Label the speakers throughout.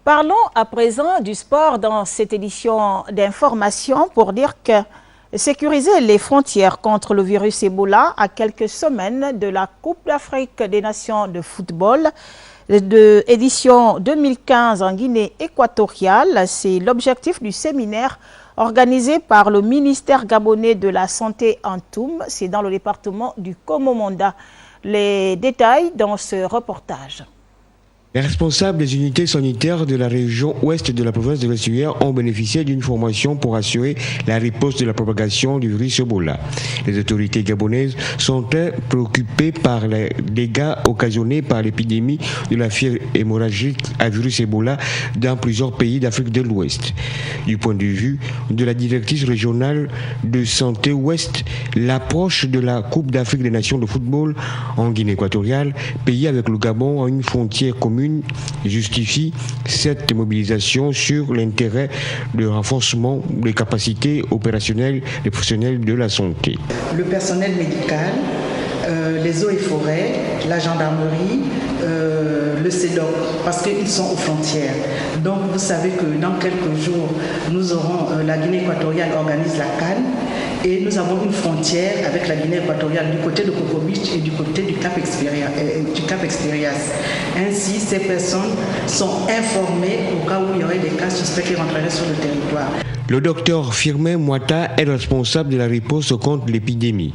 Speaker 1: Parlons à présent du sport dans cette édition d'information pour dire que sécuriser les frontières contre le virus Ebola à quelques semaines de la Coupe d'Afrique des Nations de football de édition 2015 en Guinée équatoriale, c'est l'objectif du séminaire organisé par le ministère gabonais de la Santé en Toum, c'est dans le département du Komo-Monda. Les détails dans ce reportage.
Speaker 2: Les responsables des unités sanitaires de la région ouest de la province de l'Ouest ont bénéficié d'une formation pour assurer la riposte de la propagation du virus Ebola. Les autorités gabonaises sont préoccupées par les dégâts occasionnés par l'épidémie de la fièvre hémorragique à virus Ebola dans plusieurs pays d'Afrique de l'Ouest. Du point de vue de la directrice régionale de santé ouest, l'approche de la Coupe d'Afrique des Nations de football en Guinée équatoriale, pays avec le Gabon à une frontière commune, justifie cette mobilisation sur l'intérêt de renforcement des capacités opérationnelles des professionnels de la santé.
Speaker 3: Le personnel médical, les eaux et forêts, la gendarmerie, le CEDOC, parce qu'ils sont aux frontières. Donc vous savez que dans quelques jours, nous aurons, la Guinée équatoriale organise la CAN et nous avons une frontière avec la Guinée équatoriale du côté de Coco Beach et du côté du Cap Experias. Ainsi, ces personnes sont informées au cas où il y aurait des cas suspects qui rentreraient sur le territoire.
Speaker 2: Le docteur Firmin Mouata est responsable de la riposte contre l'épidémie.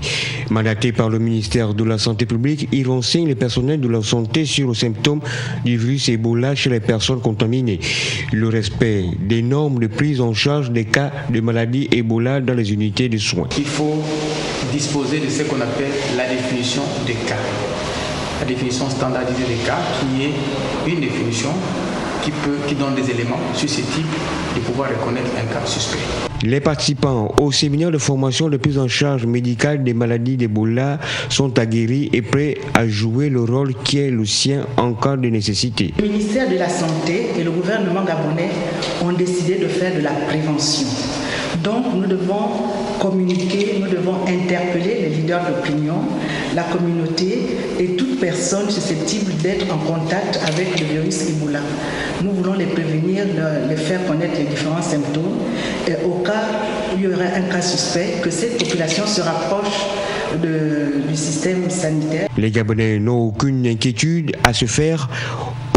Speaker 2: Mandaté par le ministère de la Santé publique, il renseigne les personnels de la santé sur les symptômes du virus Ebola chez les personnes contaminées, le respect des normes de prise en charge des cas de maladie Ebola dans les unités de soins.
Speaker 4: Il faut disposer de ce qu'on appelle la définition des cas. La définition standardisée des cas, qui est une définition qui donne des éléments susceptibles de pouvoir reconnaître un cas suspect.
Speaker 2: Les participants au séminaire de formation de prise en charge médicale des maladies d'Ebola sont aguerris et prêts à jouer le rôle qui est le sien en cas de nécessité.
Speaker 3: Le ministère de la Santé et le gouvernement gabonais ont décidé de faire de la prévention. Donc nous devons communiquer, nous devons interpeller les leaders d'opinion, la communauté et toute personne susceptible d'être en contact avec le virus Ebola. Nous voulons les prévenir, les faire connaître les différents symptômes et au cas où il y aurait un cas suspect, que cette population se rapproche du système sanitaire.
Speaker 2: Les Gabonais n'ont aucune inquiétude à se faire.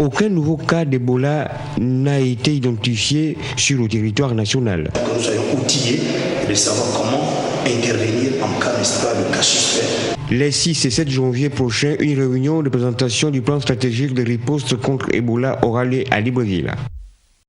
Speaker 2: Aucun nouveau cas d'Ebola n'a été identifié sur le territoire national.
Speaker 5: Que nous soyons outillés de savoir comment intervenir en cas de cas suspect.
Speaker 2: Les 6 et 7 janvier prochains, une réunion de présentation du plan stratégique de riposte contre Ebola aura lieu à Libreville.